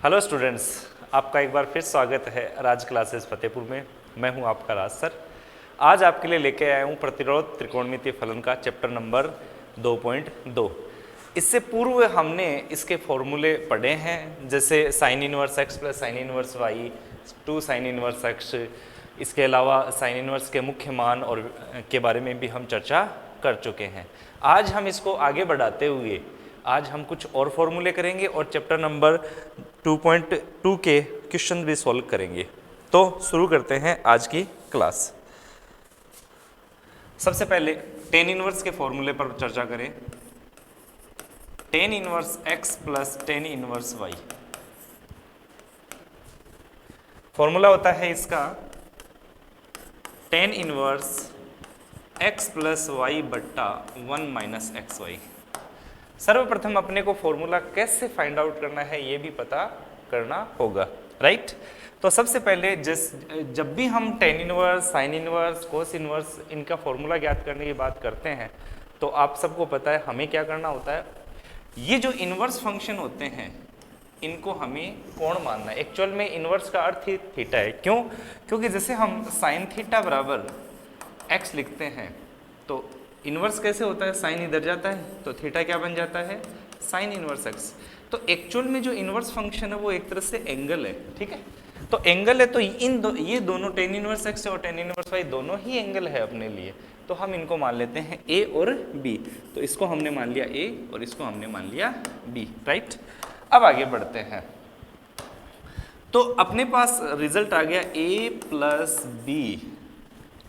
Hello students, आपका एक बार फिर स्वागत है राज क्लासेस फतेहपुर में। मैं हूं आपका राज सर। आज आपके लिए लेके आया हूं प्रतिरोध त्रिकोणमितीय फलन का चैप्टर नंबर 2.2। इससे पूर्व हमने इसके फॉर्मूले पढ़े हैं, जैसे sine inverse x plus sine inverse y to sine inverse x. इसके अलावा साइन इनवर्स के मुख्य मान और के बारे में भी हम चर्चा कर चुके हैं। आज हम इसको आगे बढ़ाते हुए आज हम कुछ और फॉर्मूले करेंगे और चैप्टर नंबर 2.2 के क्वेश्चन भी सॉल्व करेंगे। तो शुरू करते हैं आज की क्लास। सबसे पहले टेन इनवर्स के फॉर्मूले पर चर्चा करें। Tan inverse x plus tan inverse y, formula होता है इसका tan inverse x plus y बट्टा 1 माइनस एक्स वाई। सर्वप्रथम अपने को फॉर्मूला कैसे फाइंड आउट करना है ये भी पता करना होगा, राइट। तो सबसे पहले जब भी हम tan inverse, sine inverse, cos inverse इनका फॉर्मूला ज्ञात करने की बात करते हैं तो आप सबको पता है हमें क्या करना होता है। ये जो इनवर्स फंक्शन होते हैं इनको हमें कोण मानना है। एक्चुअल में इनवर्स का अर्थ ही थीटा है। क्यों? क्योंकि जैसे हम साइन थीटा बराबर एक्स लिखते हैं तो इनवर्स कैसे होता है, साइन इधर जाता है तो थीटा क्या बन जाता है, साइन इनवर्स एक्स। तो एक्चुअल में जो इनवर्स फंक्शन है वो एक तरह से एंगल है, ठीक है। तो एंगल है तो ये दोनों टेन इनवर्स एक्स और टेन इनवर्स वाई दोनों ही एंगल है अपने लिए। तो हम इनको मान लेते हैं ए और बी। तो इसको हमने मान लिया ए और इसको हमने मान लिया बी, राइट। अब आगे बढ़ते हैं। तो अपने पास रिजल्ट आ गया ए प्लस बी।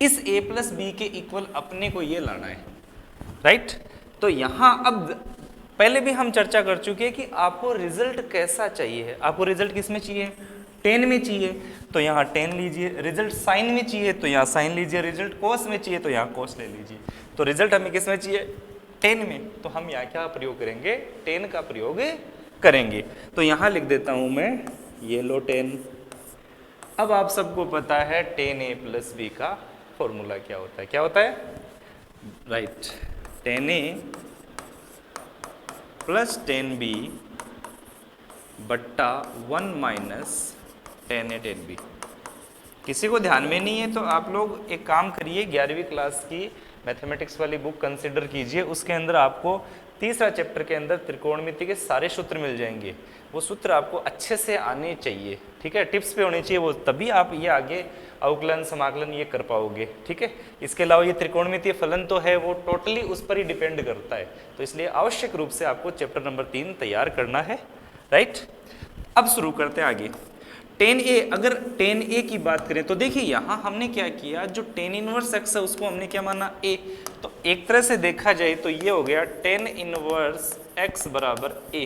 इस a प्लस बी के इक्वल अपने को ये लाना है, राइट। तो यहां अब पहले भी हम चर्चा कर चुके हैं कि आपको रिजल्ट कैसा चाहिए। आपको रिजल्ट किस में चाहिए, टेन में चाहिए तो यहाँ टेन लीजिए। रिजल्ट साइन में चाहिए तो यहाँ साइन लीजिए। रिजल्ट कोस में चाहिए तो यहाँ कोस ले लीजिए। तो रिजल्ट हमें किस में चाहिए, टेन में। तो हम यहाँ क्या प्रयोग करेंगे, टेन का प्रयोग करेंगे। तो यहाँ लिख देता हूँ मैं ये लो टेन। अब आप सबको पता है टेन ए प्लस बी का फॉर्मूला क्या होता है। क्या होता है, राइट, टेन ए प्लस टेन बी बट्टा 1 माइनस टेन ए टेन बी। किसी को ध्यान में नहीं है तो आप लोग एक काम करिए, 11वीं क्लास की मैथमेटिक्स वाली बुक कंसिडर कीजिए। उसके अंदर आपको तीसरा चैप्टर के अंदर त्रिकोणमिति के सारे सूत्र मिल जाएंगे। वो सूत्र आपको अच्छे से आने चाहिए, ठीक है, टिप्स पे होने चाहिए वो, तभी आप ये आगे अवकलन समाकलन ये कर पाओगे, ठीक है। इसके अलावा ये त्रिकोणमितीय फलन तो है वो टोटली उस पर ही डिपेंड करता है। तो इसलिए आवश्यक रूप से आपको चैप्टर नंबर 3 तैयार करना है, राइट। अब शुरू करते हैं आगे। टेन ए, अगर टेन ए की बात करें तो देखिए यहाँ हमने क्या किया, जो टेन इनवर्स एक्स है उसको हमने क्या माना, ए। तो एक तरह से देखा जाए तो ये हो गया टेन इनवर्स एक्स बराबर ए।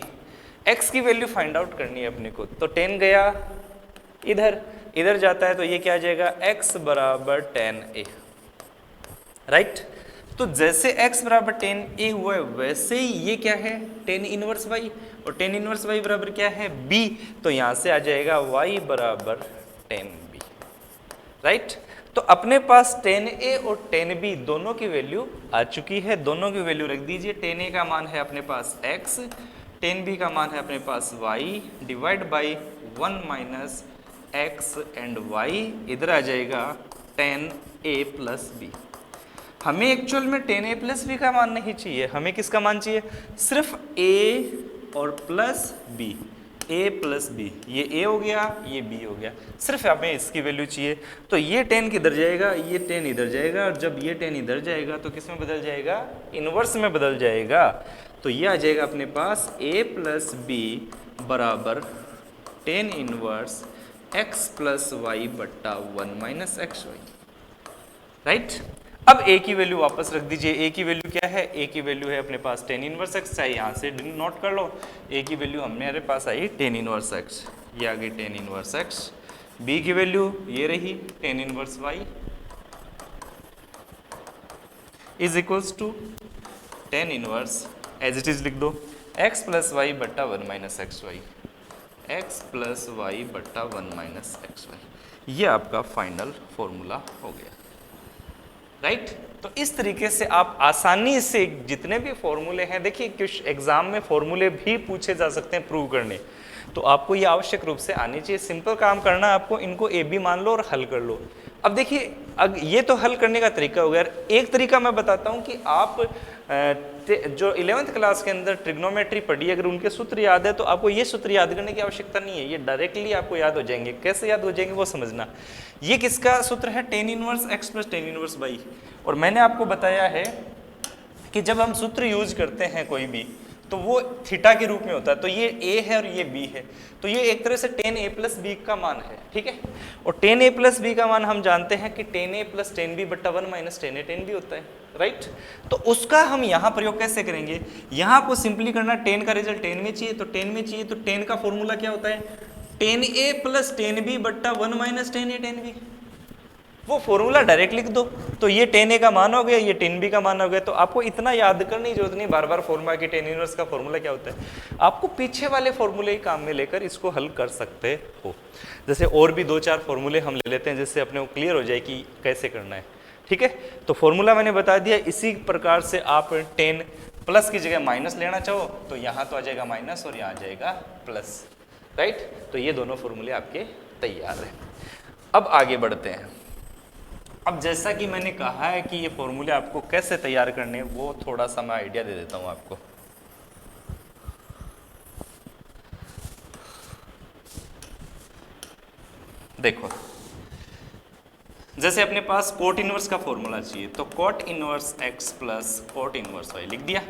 एक्स की वैल्यू फाइंड आउट करनी है अपने को। तो टेन गया इधर, इधर जाता है तो ये क्या आ जाएगा, एक्स बराबर टेन ए, राइट। तो जैसे x बराबर टेन ए हुआ है वैसे ही ये क्या है, टेन इनवर्स वाई। और टेन इनवर्स वाई बराबर क्या है, b। तो यहां से आ जाएगा y बराबर टेन बी, राइट। तो अपने पास टेन ए और टेन बी दोनों की वैल्यू आ चुकी है। दोनों की वैल्यू रख दीजिए। टेन ए का मान है अपने पास x, टेन बी का मान है अपने पास y divide by 1 minus x and y। इधर आ जाएगा टेन ए प्लस बी। हमें एक्चुअल में टेन ए प्लस बी का मान नहीं चाहिए, हमें किसका मान चाहिए, सिर्फ a और plus b, a plus b. ये a हो गया, ये b हो गया, सिर्फ हमें इसकी वैल्यू चाहिए। तो ये 10 किधर जाएगा, ये 10 इधर जाएगा, और जब ये 10 इधर जाएगा तो किस में बदल जाएगा, इनवर्स में बदल जाएगा। तो ये आ जाएगा अपने पास a प्लस बी बराबर 10 इनवर्स x प्लस वाई बट्टा 1 माइनस एक्स वाई, राइट। अब a की वैल्यू वापस रख दीजिए। a की वैल्यू क्या है, a की वैल्यू है अपने पास 10 इनवर्स x, चाहे यहाँ से नोट कर लो। a की वैल्यू हमारे पास आई 10 इनवर्स x, ये आ गई 10 इनवर्स x। b की वैल्यू ये रही 10 inverse y is equals to 10 inverse, as it is लिख दो, x प्लस वाई बट्टा 1 minus x y, x plus y बट्टा 1 माइनस एक्स वाई। ये आपका फाइनल फॉर्मूला हो गया, राइट। तो इस तरीके से आप आसानी से जितने भी फॉर्मूले हैं, देखिए कुछ एग्जाम में फॉर्मूले भी पूछे जा सकते हैं प्रूव करने। तो आपको ये आवश्यक रूप से आनी चाहिए। सिंपल काम करना आपको, इनको ए बी मान लो और हल कर लो। अब देखिए, ये तो हल करने का तरीका हो गया। एक तरीका मैं बताता हूँ कि आप जो 11th क्लास के अंदर ट्रिग्नोमेट्री पढ़ी, अगर उनके सूत्र याद है तो आपको ये सूत्र याद करने की आवश्यकता नहीं है, ये डायरेक्टली आपको याद हो जाएंगे। कैसे याद हो जाएंगे वो समझना। ये किसका सूत्र है? tan inverse x plus tan inverse y। और मैंने आपको बताया है कि जब हम सूत्र यूज करते हैं कोई भी, तो वो थीटा के रूप में होता है। तो ये a है और ये b है, तो ये एक तरह से tan a प्लस b का मान है, ठीक है। और tan a प्लस b का मान हम जानते हैं कि tan a plus tan b बट्टा 1 minus tan a tan b होता है, राइट। तो उसका हम यहाँ प्रयोग कैसे करेंगे? यहाँ आपको सिंपली करना, tan का रिजल्ट tan में चाहिए, तो tan में चाहिए, तो tan का फॉर्मूला क्या होता है? tan a plus tan b बट्टा 1 minus tan a tan b। वो फॉर्मूला डायरेक्ट लिख दो, तो ये tan a का मान हो गया, ये tan b का मान हो गया। तो आपको इतना याद करने की जरूरत नहीं बार बार फॉर्मूला कि tan इनवर्स का फॉर्मूला क्या होता है। आपको पीछे वाले फॉर्मूले ही काम में लेकर इसको हल कर सकते हो। जैसे और भी 2-4 फॉर्मूले हम ले लेते हैं, जिससे अपने को क्लियर हो जाए कि कैसे करना है, ठीक है। तो फॉर्मूला मैंने बता दिया। इसी प्रकार से आप tan प्लस की जगह माइनस लेना चाहो तो यहाँ तो आ जाएगा माइनस और यहाँ आ जाएगा प्लस, राइट। तो ये दोनों फॉर्मूले आपके तैयार हैं। अब आगे बढ़ते हैं। अब जैसा कि मैंने कहा है कि ये फॉर्मूले आपको कैसे तैयार करने, वो थोड़ा सा मैं आइडिया दे देता हूँ आपको। देखो, जैसे अपने पास कोट इनवर्स का फॉर्मूला चाहिए, तो cot inverse x plus cot inverse y लिख दिया।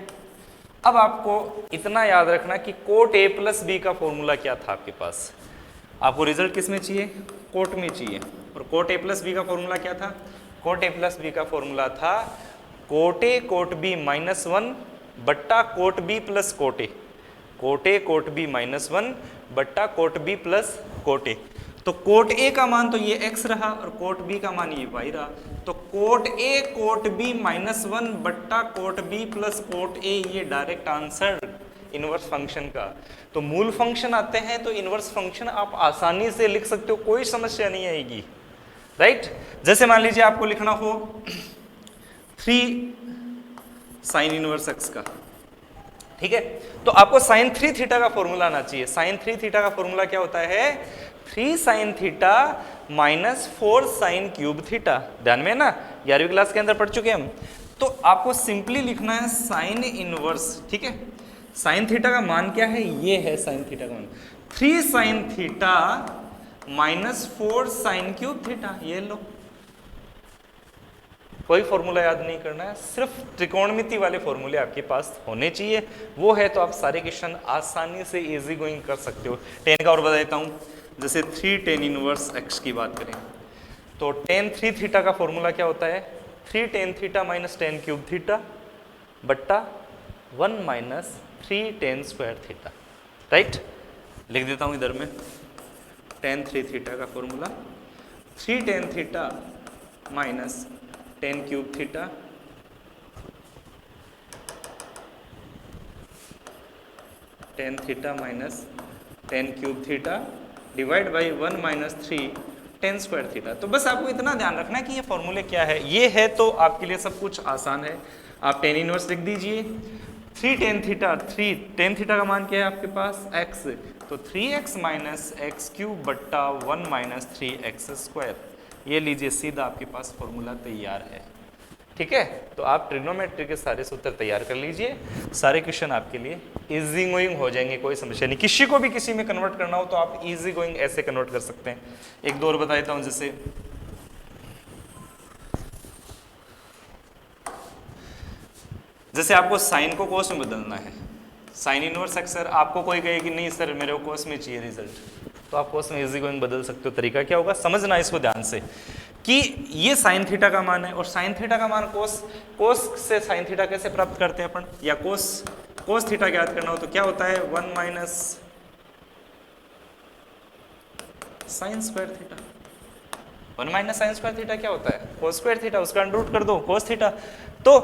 अब आपको इतना याद रखना कि कोट a प्लस b का फॉर्मूला क्या था आपके पास। आपको रिजल्ट किस में चाहिए? कोट में चाहिए। और कोट a प्लस b का फॉर्मूला क्या था? कोट a प्लस b का फॉर्मूला था cot a cot b minus 1 बट्टा cot b plus cot a। Cot a cot b minus 1 बट्टा cot b plus cot a। तो कोट a का मान तो ये x रहा और कोट b का मान ये y रहा। तो cot a cot b minus 1 बट्टा cot b plus cot a, ये डायरेक्ट आंसर इनवर्स फंक्शन का। तो मूल फंक्शन आते हैं तो इनवर्स फंक्शन आप आसानी से लिख सकते हो, कोई समस्या नहीं आएगी, राइट। जैसे मान लीजिए आपको लिखना हो 3 साइन इनवर्स x का, ठीक है। तो आपको साइन 3 थीटा का फॉर्मूला आना चाहिए। साइन 3 थीटा का फॉर्मूला क्या होता है? 3 sine theta minus 4 sine cube theta. ध्यान में ना, 11वीं क्लास के अंदर पढ़ चुके हम। तो आपको सिंपली लिखना है साइन इनवर्स, ठीक है। साइन थीटा का मान क्या है? ये है साइन थीटा का मान 3 sine theta minus 4 sine cube theta. ये लो, कोई फॉर्मूला याद नहीं करना है, सिर्फ त्रिकोणमिति वाले फॉर्मूले आपके पास होने चाहिए। वो है तो आप सारे क्वेश्चन आसानी से इजी गोइंग कर सकते हो। tan का और बता देता हूँ। जैसे 3 tan इनवर्स x की बात करें तो tan 3 थीटा का फॉर्मूला क्या होता है? 3 tan theta minus tan cube theta बट्टा 1 minus 3 tan square theta, right. लिख देता हूँ इधर में tan 3 थीटा का formula 3 tan theta minus tan cube theta tan theta minus tan cube theta divide by 1 minus 3 tan square theta. तो बस आपको इतना ध्यान रखना है कि ये फॉर्मूले क्या है। ये है तो आपके लिए सब कुछ आसान है। आप tan इनवर्स लिख दीजिए। 3 tan थीटा, 3 tan थीटा का मान क्या है आपके पास? x, तो 3x माइनस एक्स क्यूब बट्टा 1 माइनस 3x स्क्वायर। ये लीजिए, सीधा आपके पास फॉर्मूला तैयार है, ठीक है। तो आप ट्रिग्नोमेट्री के सारे सूत्र तैयार कर लीजिए, सारे क्वेश्चन आपके लिए इजी गोइंग हो जाएंगे, कोई समस्या नहीं। किसी को भी किसी में कन्वर्ट करना हो तो आप इजी गोइंग ऐसे कन्वर्ट कर सकते हैं। एक दो और बता देता हूँ। जैसे आपको साइन को कोस में बदलना है, साइन इनवर्स x, सर आपको कोई कहे कि नहीं सर मेरे को कोस में चाहिए रिजल्ट, तो आप कोस में इजी गोइंग बदल सकते हो। तरीका क्या होगा समझना इसको ध्यान से कि ये साइन थीटा का मान है और साइन थीटा का मान कोस से साइन थीटा कैसे प्राप्त करते हैं अपन, या कोस थीटा याद करना हो तो क्या होता है? 1 minus sine square theta. 1 minus sine square theta क्या होता है? कोस स्क्वायर थीटा, उसका अंडर रूट कर दो कोस थीटा। तो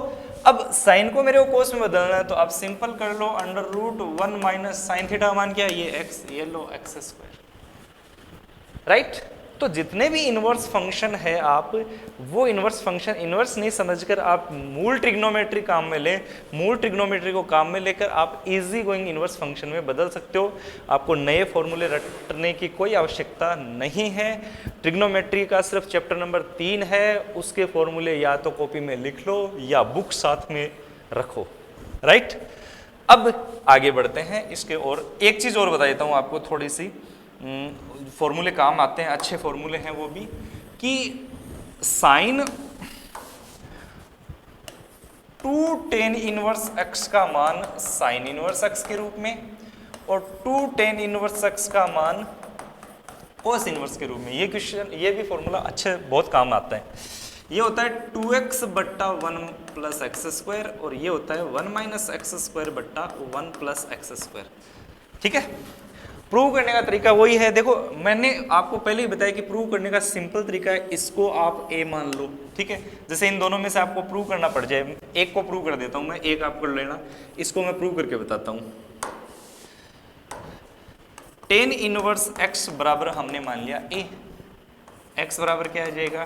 अब साइन को मेरे को कोस में बदलना है तो आप सिंपल कर लो, under root 1 minus sine theta का मान क्या है? ये x, ये लो x स्क्वायर, राइट। तो जितने भी इन्वर्स फंक्शन है आप वो इन्वर्स फंक्शन इन्वर्स नहीं समझकर आप मूल ट्रिग्नोमेट्री काम में लें, मूल ट्रिग्नोमेट्री को काम में लेकर आप इजी गोइंग इन्वर्स फंक्शन में बदल सकते हो। आपको नए फॉर्मूले रटने की कोई आवश्यकता नहीं है। ट्रिग्नोमेट्री का सिर्फ चैप्टर नंबर 3 है, उसके फॉर्मूले या तो कॉपी में लिख लो या बुक साथ में रखो, राइट। अब आगे बढ़ते हैं इसके, और एक चीज और बता देता हूं आपको, थोड़ी सी फॉर्मूले काम आते हैं, अच्छे फॉर्मूले हैं वो भी, कि साइन 2 tan इनवर्स x का मान साइन इनवर्स x के रूप में और 2 tan इनवर्स x का मान कोस इनवर्स के रूप में। ये क्वेश्चन, ये भी फॉर्मूला अच्छे बहुत काम आता है। ये होता है 2x बट्टा 1 प्लस एक्स स्क्वायर और ये होता है 1 माइनस एक्स स्क्वायर बट्टा 1 प्लस एक्स स्क्वायर। ठीक है, प्रूव करने का तरीका वही है। देखो मैंने आपको पहले ही बताया कि प्रूव करने का सिंपल तरीका है, इसको आप a मान लो। ठीक है, जैसे इन दोनों में से आपको प्रूव करना पड़ जाए, एक को प्रूव कर देता हूं मैं, एक आप कर लेना, इसको मैं प्रूव करके बताता हूं। tan इनवर्स x बराबर हमने मान लिया a, x बराबर क्या आ जाएगा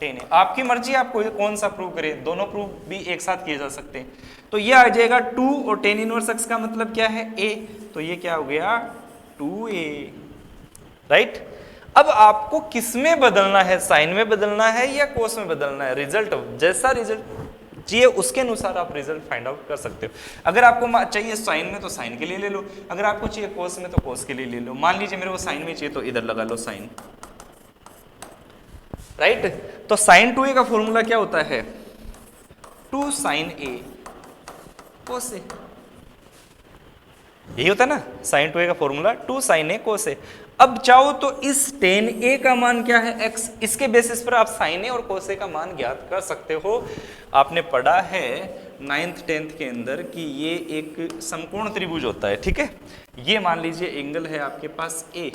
10 है। आपकी मर्जी आप कोई कौन सा प्रूव करे, दोनों प्रूव भी एक साथ किए जा सकते हैं। तो ये आ जाएगा 2 और tan इनवर्स x का मतलब क्या है a, तो ये क्या हो गया 2a, राइट। अब आपको किस में बदलना है, साइन में बदलना है या कोस में बदलना है, रिजल्ट जैसा रिजल्ट चाहिए उसके अनुसार आप रिजल्ट फाइंड आउट कर सकते हो। अगर आपको चाहिए साइन में तो साइन के लिए ले लो, अगर आपको चाहिए कोस में तो कोस के लिए ले लो। मान लीजिए मेरे को साइन में चाहिए तो इधर लगा लो साइन, राइट। तो साइन 2a का फॉर्मूला क्या होता है 2 sin a cos a, यही होता है ना साइन 2a का formula 2 sin a cos a। अब चाहो तो इस tan a का मान क्या है x, इसके बेसिस पर आप sin a और cos a का मान ज्ञात कर सकते हो। आपने पढ़ा है 9th 10th के अंदर कि ये एक समकोण त्रिभुज होता है। ठीक है, ये मान लीजिए एंगल है आपके पास a,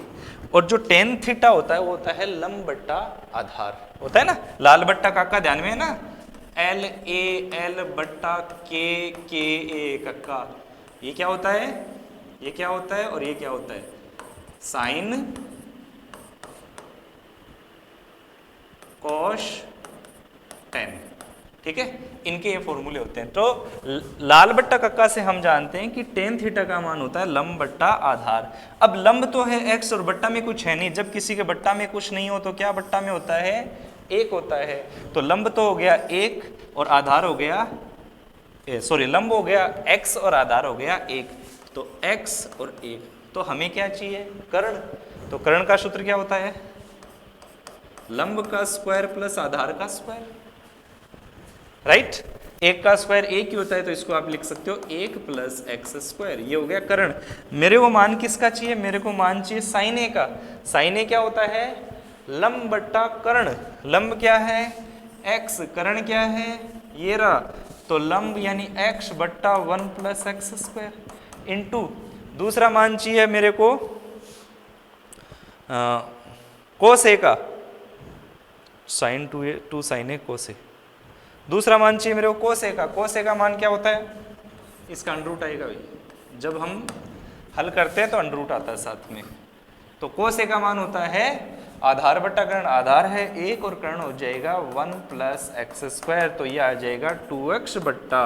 और जो tan थीटा होता है वो होता है लंब बट्टा आधार, होता है ना, लाल बट्टा काका ध्यान में है ना, एल ए एल बट्टा के ए कक्का। ये क्या होता है, ये क्या होता है और ये क्या होता है साइन कॉस tan। ठीक है, इनके ये फॉर्मूले होते हैं। तो लाल बट्टा कक्का से हम जानते हैं कि tan थीटा का मान होता है लंब बट्टा आधार। अब लंब तो है x और बट्टा में कुछ है नहीं, जब किसी के बट्टा में कुछ नहीं हो तो क्या बट्टा में होता है 1 होता है। तो लंब तो हो गया 1 और आधार हो गया, सॉरी लंब हो गया x और आधार हो गया 1, तो x और 1। तो हमें क्या चाहिए कर्ण, तो कर्ण का सूत्र क्या होता है लंब का स्क्वायर प्लस आधार का स्क्वायर, राइट। 1 का स्क्वायर 1 ही होता है, तो इसको आप लिख सकते हो 1 प्लस एक्स स्क्वायर, ये हो गया कर्ण। मेरे को मान किसका चाहिए, मेरे को मान चाहिए साइन ए का। साइन ए क्या होता है लंब बट्टा कर्ण, लंब क्या है x, कर्ण क्या है ये रहा, तो लंब यानी x बट्टा 1 प्लस एक्स स्क्वायर इंटू दूसरा मान चाहिए मेरे को कोस ए का, साइन 2 साइन ए कोस ए। दूसरा मान चाहिए मेरे को कोस ए का, कोस ए का मान क्या होता है इसका अंडर रूट आएगा भाई, जब हम हल करते हैं तो अंडर रूट आता है साथ में। तो कोस ए का मान होता है आधार बट्टा कर्ण, आधार है 1 और कर्ण हो जाएगा 1 प्लस एक्स स्क्वायर, तो ये आ जाएगा 2x बट्टा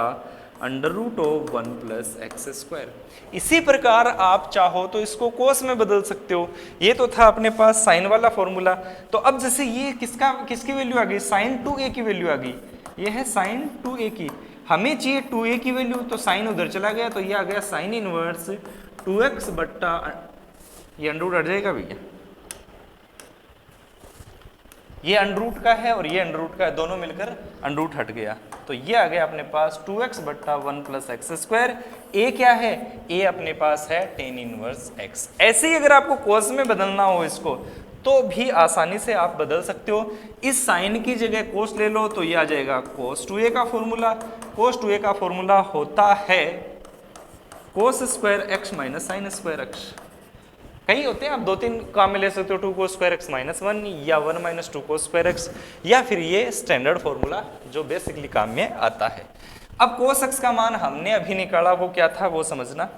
under root of 1 plus x square. इसी प्रकार आप चाहो तो इसको कोस में बदल सकते हो। ये तो था अपने पास साइन वाला फॉर्मूला। तो अब जैसे ये किसकी वैल्यू आ गई साइन 2a की वैल्यू आ गई, ये है साइन 2a की, हमें चाहिए 2a की वैल्यू, तो साइन उधर चला गया, तो ये आ गया साइन इनवर्स 2x बट्टा, ये अंडर रूट हट जाएगा भैया, ये अंडर रूट का है और ये अंडर रूट का है, दोनों मिलकर अंडर रूट हट गया, तो ये आ गया अपने पास 2x बट्टा 1 प्लस एक्स स्क्वायर। ए क्या है, ए अपने पास है tan इनवर्स x। ऐसे ही अगर आपको कोस में बदलना हो इसको तो भी आसानी से आप बदल सकते हो। इस साइन की जगह कोस ले लो तो ये आ जाएगा कोस 2a का फॉर्मूला। कोस 2a का फॉर्मूला होता है cos square x minus sine square x। कई होते हैं, आप 2-3 काम में ले सकते हो 2 कोस स्क्वायर एक्स माइनस 1 या 1 माइनस 2 कोस स्क्वायर एक्स, या फिर ये स्टैंडर्ड फॉर्मूला जो बेसिकली काम में आता है। अब कोस एक्स का मान हमने अभी निकाला, वो क्या था वो समझना।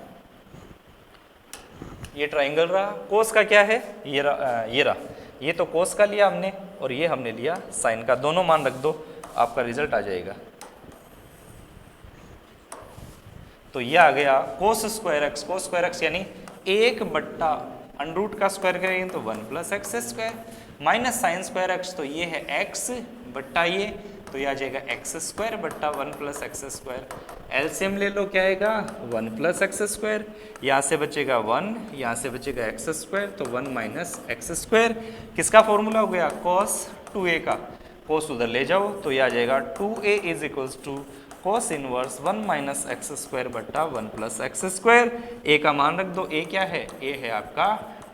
ये ट्राइंगल रहा, कोस का क्या है ये रहा, ये तो कोस का लिया हमने और ये हमने लिया साइन का, दोनों मान रख दो, आपका रिजल्ट आ जाएगा। तो ये आ गया कोस स्क्वायर एक्स यानी 1/√का स्क्वायर करेंगे तो 1 + x² minus sine square x, तो ये है x बट्टा ये, तो ये आ जाएगा x² बट्टा 1 + x²। एलसीएम ले लो, क्या आएगा 1 + x², यहाँ से बचेगा 1, यहाँ से बचेगा x², तो 1 - x²। किसका फॉर्मूला हो गया cos 2a का, cos उधर ले जाओ तो ये आ जाएगा 2a = cos इनवर्स 1 - x² बट्टा 1 + x²। a का मान रख दो, a क्या है, a है आपका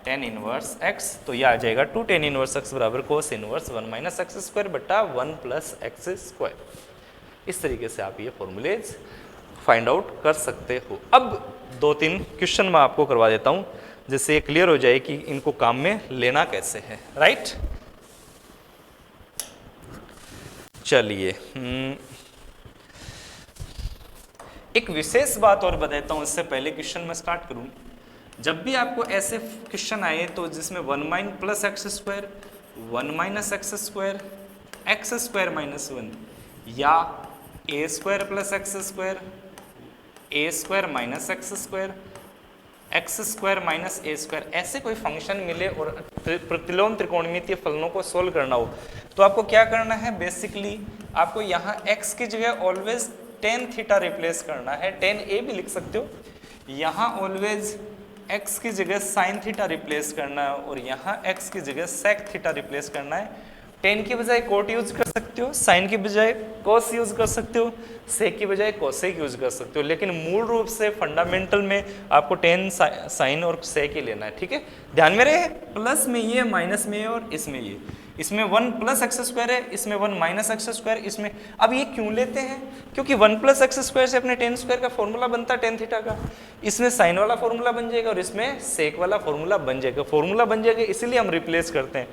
tan इनवर्स x, तो ये आ जाएगा 2 tan इनवर्स x बराबर cos इनवर्स 1 - x² बट्टा 1 + x²। इस तरीके से आप ये फॉर्मूलेज फाइंड आउट कर सकते हो। अब 2-3 क्वेश्चन मैं आपको करवा देता हूँ जिससे ये क्लियर हो जाए कि इनको काम में लेना कैसे है, राइट। चलिए एक विशेष बात और बताता हूँ इससे पहले क्वेश्चन में स्टार्ट करूँ। जब भी आपको ऐसे क्वेश्चन आए तो जिसमें 1 + x², 1 - x², x² - 1 या a² + x², a² - x², x² - a², ऐसे कोई फंक्शन मिले और प्रतिलोम त्रिकोणमितीय फलनों को सोल्व करना हो तो आपको क्या करना है, बेसिकली आपको यहाँ x की जगह ऑलवेज tan थीटा रिप्लेस करना है, tan a भी लिख सकते हो, यहाँ ऑलवेज x की जगह sin थीटा रिप्लेस करना है और यहाँ x की जगह sec थीटा रिप्लेस करना है। tan की बजाय cot यूज कर सकते हो, sin की बजाय cos यूज कर सकते हो, sec की बजाय cosec यूज कर सकते हो, लेकिन मूल रूप से फंडामेंटल में आपको tan sin और sec ही लेना है, ठीक है। ध्यान में रहे, प्लस में ये, माइनस में ये और इसमें ये, इसमें 1 + x² है, इसमें 1 - x², इसमें अब ये क्यों लेते हैं, क्योंकि 1 + x² से अपने tan² का फॉर्मूला बनता है tan थीटा का, इसमें sin वाला फॉर्मूला बन जाएगा और इसमें sec वाला फॉर्मूला बन जाएगा, इसीलिए हम रिप्लेस करते हैं।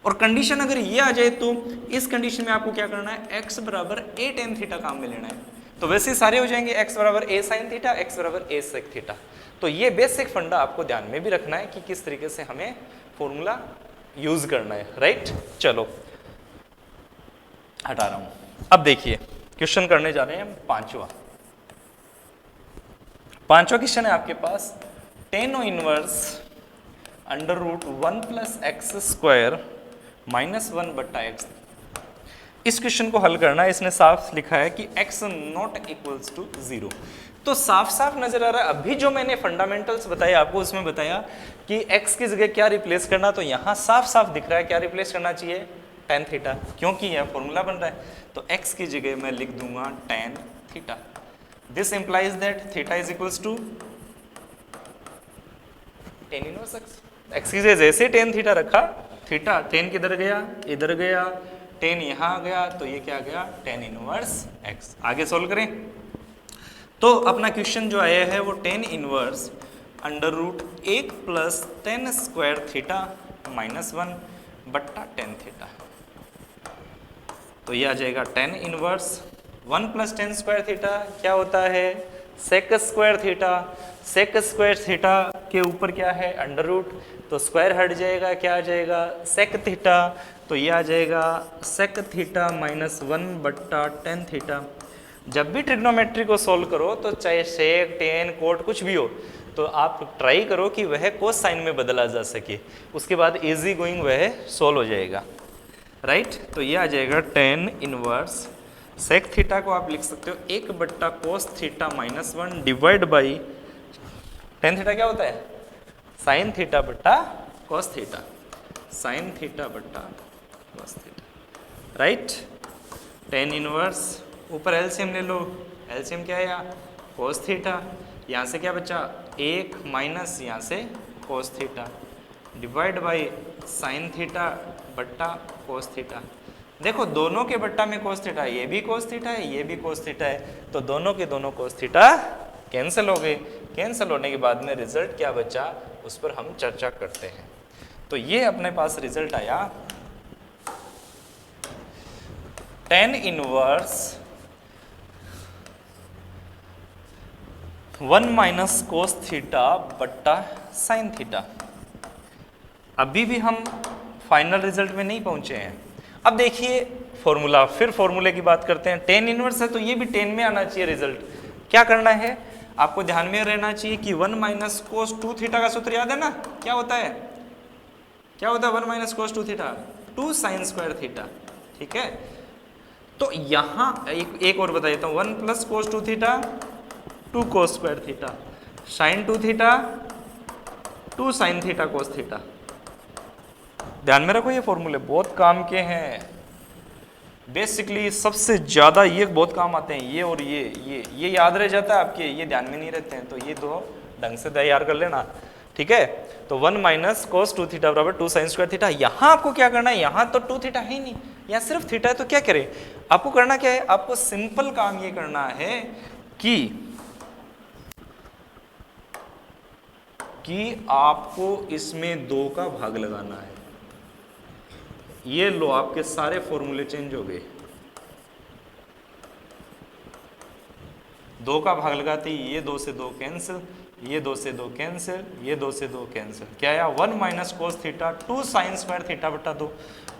और कंडीशन अगर ये आ जाए तो इस कंडीशन में आपको क्या करना है, x बराबर a tan थीटा काम में लेना है, तो वैसे सारे हो जाएंगे, x बराबर a sin थीटा, x बराबर a sec थीटा। तो ये बेसिक फंडा आपको ध्यान में भी रखना है कि किस तरीके से हमें फॉर्मूला यूज करना है, राइट। चलो हटा रहा हूं। अब देखिए क्वेश्चन करने जा रहे हैं हम पांचवा क्वेश्चन है आपके पास, tan इनवर्स √1 + x² - 1/x। इस क्वेश्चन को हल करना है, इसने साफ लिखा है कि x ≠ 0, तो साफ साफ नजर आ रहा है। अभी जो मैंने फंडामेंटल्स बताए आपको उसमें बताया कि x की जगह क्या रिप्लेस करना, तो यहाँ साफ साफ दिख रहा है क्या रिप्लेस करना चाहिए, tan थीटा, क्योंकि यह फॉर्मूला बन रहा है, तो x की जगह मैं लिख दूंगा tan theta. This implies that theta = tan inverse x की जगह जैसे tan थीटा रखा, थीटा tan किधर गया, इधर गया, tan यहाँ आ गया, तो ये क्या आ गया tan इनवर्स x। आगे सोल्व करें तो अपना क्वेश्चन जो आया है वो tan इनवर्स √1 + tan² थीटा -1 बट्टा tan थीटा, तो ये आ जाएगा tan इनवर्स 1 + tan² थीटा क्या होता है, sec² थीटा, sec² थीटा के ऊपर क्या है √ तो स्क्वायर हट जाएगा, क्या आ जाएगा sec थीटा, तो ये आ जाएगा sec थीटा -1 बट्टा tan थीटा। जब भी ट्रिग्नोमेट्री को सोल्व करो तो चाहे sec tan cot कुछ भी हो तो आप ट्राई करो कि वह कोस साइन में बदला जा सके, उसके बाद इजी गोइंग वह सोल्व हो जाएगा, राइट। तो ये आ जाएगा tan इनवर्स sec थीटा को आप लिख सकते हो 1/cos theta -1 divide by tan theta क्या होता है sin थीटा बट्टा cos थीटा, sin थीटा बट्टा cos theta, right. tan inverse ऊपर एलसीएम ले लो, एलसीएम क्या है यहाँ cos थीटा, यहाँ से क्या बचा 1 माइनस यहाँ से cos theta divide by sin theta बट्टा cos थीटा। देखो दोनों के बट्टा में cos थीटा, ये भी cos थीटा है, ये भी cos थीटा है, तो दोनों के दोनों cos थीटा कैंसिल हो गए। कैंसिल होने के बाद में रिजल्ट क्या बचा उस पर हम चर्चा करते हैं। तो ये अपने पास रिजल्ट आया tan इनवर्स 1 - cos थीटा बट्टा sin थीटा। अभी भी हम फाइनल रिजल्ट में नहीं पहुंचे हैं। अब देखिए फॉर्मूला, फिर फॉर्मूले की बात करते हैं। टेन इनवर्स है तो ये भी 10 में आना चाहिए रिजल्ट। क्या करना है आपको ध्यान में रहना चाहिए कि 1 माइनस कोस 2 थीटा का सूत्र याद है ना, क्या होता है, क्या होता है 1 माइनस कोस 2 थीटा, 2 साइन स्क्वायर थीटा। ठीक है, तो यहां एक और बता देता हूं, 1 plus cos 2 theta 2 cos square theta, sine 2 theta 2 sine theta cos theta. ध्यान में रखो ये फॉर्मूले बहुत काम के हैं। बेसिकली सबसे ज्यादा ये बहुत काम आते हैं, ये और ये याद रह जाता है आपके, ये ध्यान में नहीं रहते हैं, तो ये दो ढंग से तैयार कर लेना। ठीक है, तो 1 माइनस कोस 2 थीटा बराबर 2 साइन स्क्वायर थीटा। यहां आपको क्या करना है, यहां तो 2 थीटा है ही नहीं, यहां सिर्फ थीटा है, तो क्या करें, आपको करना क्या है, आपको सिंपल काम ये करना है कि आपको इसमें 2 का भाग लगाना है। ये लो, आपके सारे फॉर्मूले चेंज हो गए। 2 का भाग लगाते ही ये 2 से 2 कैंसिल, ये 2 से 2 कैंसिल, ये 2 से 2 कैंसिल। क्या आया, 1 minus cos theta 2 sine square theta बटा 2,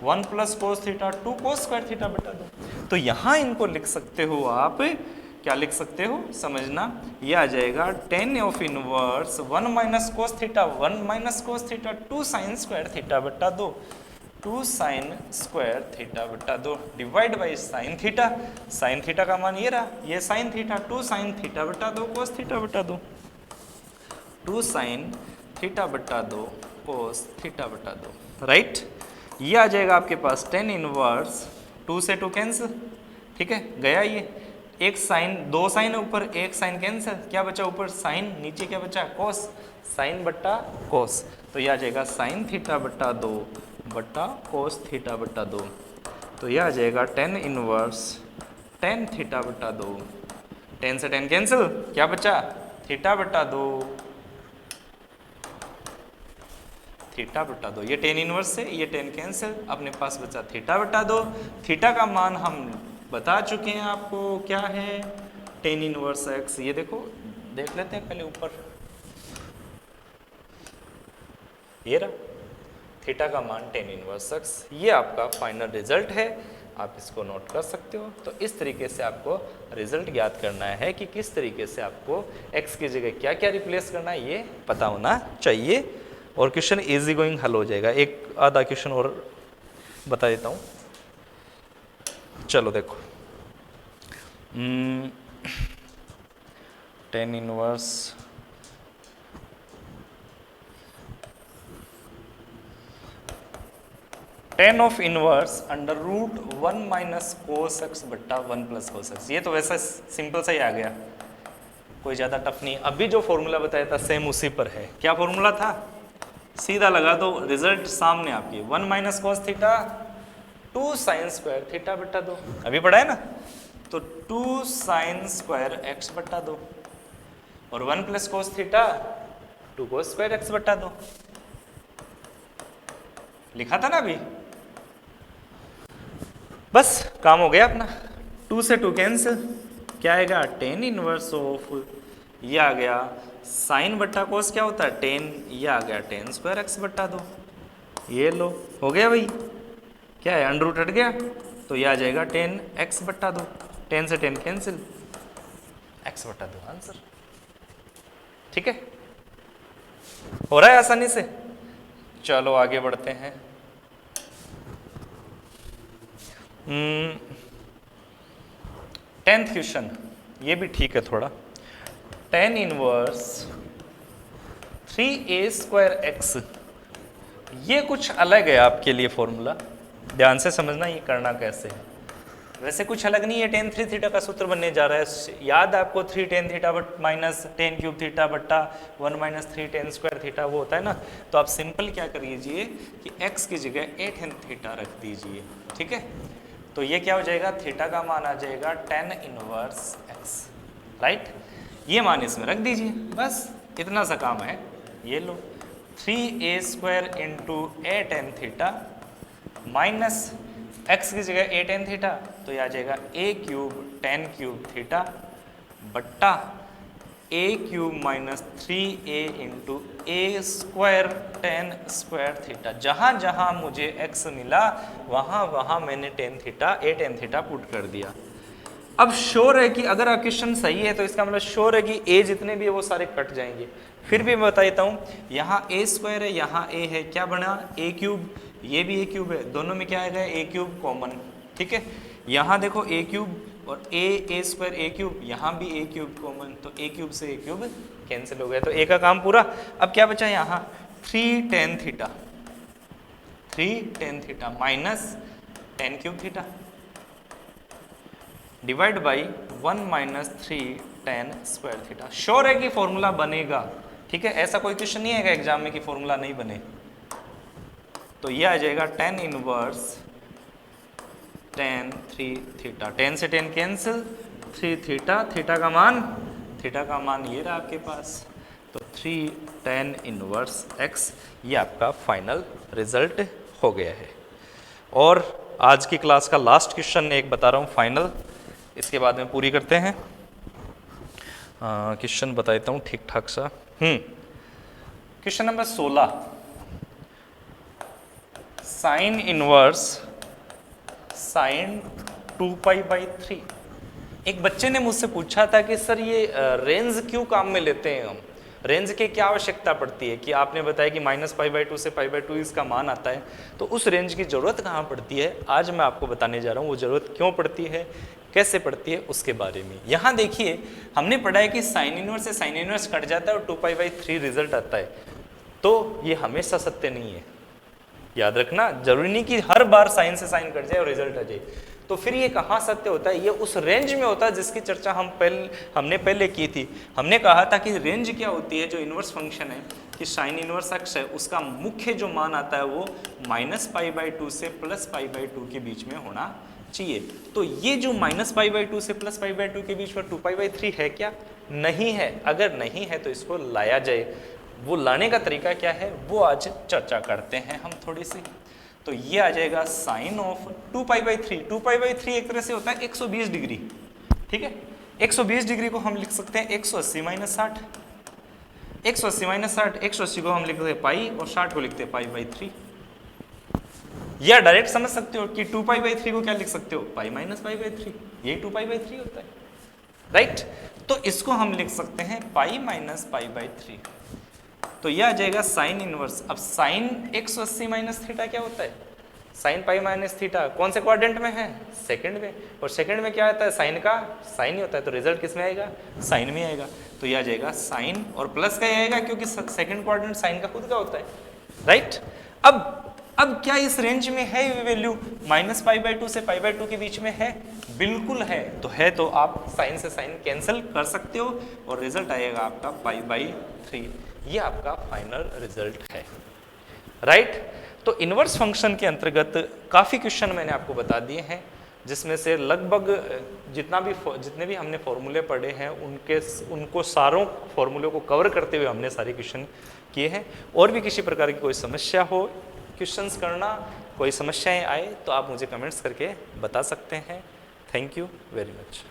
1 plus cos theta 2 cos square theta बटा 2। तो यहां इनको लिख सकते हो आप, क्या लिख सकते हो समझना, ये आ जाएगा ten of inverse 1 minus cos theta 1 minus cos theta 2 sine square theta बटा 2, 2 साइन स्क्वायर थीटा बटा 2 divide by sine theta. Sign theta का मान ये रहा, ये साइन थीटा 2 साइन थीटा बटा 2 कोस थीटा बटा 2, 2 साइन थीटा बटा 2 कोस थीटा बटा 2। राइट, ये आ जाएगा आपके पास टेन इनवर्स 2 से 2 कैंसिल। ठीक है, गया ये, एक साइन 2 साइन ऊपर, एक साइन कैंसिल, क्या बचा ऊपर साइन, नीचे क्या बचा कोस, साइन बट्टा कोस। तो ये आ जाएगा साइन थीटा बट्टा 2 बट्टा कोस थीटा बट्टा 2। तो यह आ जाएगा टेन इनवर्स टेन थीटा बट्टा 2, 10 से 10 कैंसिल, क्या बचा थीटा बट्टा 2 थीटा बट्टा 2। ये टेन इनवर्स से ये 10 कैंसिल, अपने पास बचा थीटा बट्टा 2। थीटा का मान हम बता चुके हैं आपको, क्या है टेन इनवर्स एक्स। ये देखो, देख लेते हैं पहले ऊपर, ये रहा थीटा का मान टेन इनवर्स एक्स। ये आपका फाइनल रिजल्ट है, आप इसको नोट कर सकते हो। तो इस तरीके से आपको रिजल्ट ज्ञात करना है कि किस तरीके से आपको x की जगह क्या क्या रिप्लेस करना है, ये पता होना चाहिए। और क्वेश्चन इजी गोइंग हल हो जाएगा। एक आधा क्वेश्चन और बता देता हूँ, चलो देखो। 10 inverse tan of inverse under root 1 minus cos x बट्टा 1 प्लस कोस एक्स। ये तो वैसा सिंपल सा ही आ गया, कोई ज़्यादा टफ नहीं। अभी जो फॉर्मूला बताया था सेम उसी पर है। क्या फॉर्मूला था, सीधा लगा दो, रिजल्ट सामने आपकी 1 minus cos theta 2 sine square theta बट्टा 2, अभी पढ़ा है ना। तो 2 साइन स्क्वायर एक्स बट्टा 2 और 1 plus cos theta 2 cos square x बट्टा 2, लिखा था ना अभी। बस काम हो गया अपना। 2 से 2 कैंसिल, क्या आएगा टेन इनवर्स ऑफ, ये आ गया साइन बट्टा कोस, क्या होता है 10, ये आ गया टेन स्क्वायर एक्स बट्टा 2। ये लो, हो गया भाई, क्या है अंडर रूट हट गया, तो ये आ जाएगा 10 एक्स बट्टा 2, 10 से 10 कैंसिल, एक्स बट्टा 2 आंसर। ठीक है, हो रहा है आसानी से। चलो आगे बढ़ते हैं। 10th क्वेश्चन, ये भी ठीक है थोड़ा। Tan inverse 3a square x, ये कुछ अलग है आपके लिए फॉर्मूला, ध्यान से समझना ये करना कैसे है। वैसे कुछ अलग नहीं है, टेन 3 थीटा का सूत्र बनने जा रहा है। याद है आपको 3 tan theta but minus ten cube theta बट्टा 1 माइनस 3 टेन स्क्वायर थीटा, वो होता है ना। तो आप सिंपल क्या करिए कि x की जगह 8 टेन थीटा रख दीजिए। ठीक है, तो ये क्या हो जाएगा, थीटा का मान आ जाएगा टेन इनवर्स x, राइट। ये मान इसमें रख दीजिए, बस इतना सा काम है। ये लो 3a square into 8 tan theta minus x की जगह 8 टेन थीटा, तो यह आ जाएगा a क्यूब 10 क्यूब थीटा बट्टा ए क्यूब माइनस 3a इंटू ए स्क्वायर टेन स्क्वायर थीटा। जहाँ जहाँ मुझे x मिला वहाँ वहाँ मैंने टेन थीटा पुट कर दिया। अब श्योर है कि अगर क्वेश्चन सही है तो इसका मतलब श्योर है कि a जितने भी है वो सारे कट जाएंगे। फिर भी मैं बता देता हूँ, यहाँ a स्क्वायर है, यहाँ a है, क्या बना a क्यूब, ये भी a क्यूब है, दोनों में क्या आएगा a क्यूब कॉमन, ठीक है। यहाँ देखो a क्यूब और a स्क्वायर a क्यूब, यहाँ भी a क्यूब कॉमन, तो a क्यूब से a क्यूब कैंसिल हो गया, तो a का काम पूरा। अब क्या बचा यहाँ 3 tan theta minus ten cube theta divide by 1 minus 3 tan square theta. Sure है कि फॉर्मूला बनेगा, ठीक है, ऐसा कोई क्वेश्चन नहीं है एग्जाम में कि फॉर्मूला नहीं बने। तो ये आ जाएगा tan inverse tan 3 theta, tan से tan कैंसिल, 3 थीटा का मान ये रहा आपके पास, तो 3 tan इनवर्स x, ये आपका फाइनल रिजल्ट हो गया है। और आज की क्लास का लास्ट क्वेश्चन एक बता रहा हूँ फाइनल, इसके बाद में पूरी करते हैं। क्वेश्चन बता देता हूँ ठीक ठाक सा। Question number 16, sine inverse sine 2π/3। एक बच्चे ने मुझसे पूछा था कि सर ये रेंज क्यों काम में लेते हैं हम, रेंज की क्या आवश्यकता पड़ती है, कि आपने बताया कि -π/2 से π/2 इसका मान आता है, तो उस रेंज की ज़रूरत कहाँ पड़ती है, आज मैं आपको बताने जा रहा हूँ वो ज़रूरत क्यों पड़ती है, कैसे पड़ती है, उसके बारे में। यहाँ देखिए हमने पढ़ा है कि साइन इनवर्स से साइन इनवर्स कट जाता है और 2π/3 रिजल्ट आता है, तो ये हमेशा सत्य नहीं है, याद रखना। जरूरी नहीं कि हर बार साइन से साइन कट जाए और रिजल्ट आ जाए। तो फिर ये कहाँ सत्य होता है, ये उस रेंज में होता है जिसकी चर्चा हमने पहले की थी। हमने कहा था कि रेंज क्या होती है, जो इनवर्स फंक्शन है कि साइन इनवर्स x है, उसका मुख्य जो मान आता है वो -π/2 से +π/2 के बीच में होना चाहिए। तो ये जो -π/2 से +π/2 के बीच में 2π/3 है क्या, नहीं है। अगर नहीं है तो इसको लाया जाए, वो लाने का तरीका क्या है वो आज चर्चा करते हैं हम थोड़ी सी। तो ये आ जाएगा साइन ऑफ 2π/3। 2π/3 एक तरह से होता है 120 डिग्री, ठीक है। 120 डिग्री को हम लिख सकते हैं 180 - 60, 180 - 60, 180 को हम लिखते हैं पाई और 60 को लिखते हैं π/3। या डायरेक्ट समझ सकते हो कि 2π/3 को क्या लिख सकते हो, पाई माइनस π/3, ये 2π/3 होता है, राइट। तो इसको हम लिख सकते हैं पाई माइनस π/3। तो यह आ जाएगा साइन इनवर्स। अब साइन 180 माइनस थीटा क्या होता है, साइन पाई माइनस थीटा कौन से क्वाड्रेंट में है, सेकंड में, और सेकंड में क्या आता है, साइन का साइन ही होता है, तो रिजल्ट किस में आएगा, साइन में आएगा। तो यह आ जाएगा साइन और प्लस का ही आएगा क्योंकि सेकंड क्वाड्रेंट साइन का खुद का होता है, राइट। अब क्या इस रेंज में है ये वैल्यू, -π/2 से π/2 के बीच में है, बिल्कुल है। तो आप साइन से साइन कैंसिल कर सकते हो और रिजल्ट आएगा आपका π/3। ये आपका फाइनल रिजल्ट है, राइट। तो इनवर्स फंक्शन के अंतर्गत काफ़ी क्वेश्चन मैंने आपको बता दिए हैं, जिसमें से लगभग जितने भी हमने फॉर्मूले पढ़े हैं उनको सारों फॉर्मूलों को कवर करते हुए हमने सारे क्वेश्चन किए हैं। और भी किसी प्रकार की कोई समस्या हो क्वेश्चंस करना, कोई समस्याएं आए तो आप मुझे कमेंट्स करके बता सकते हैं। Thank you very much.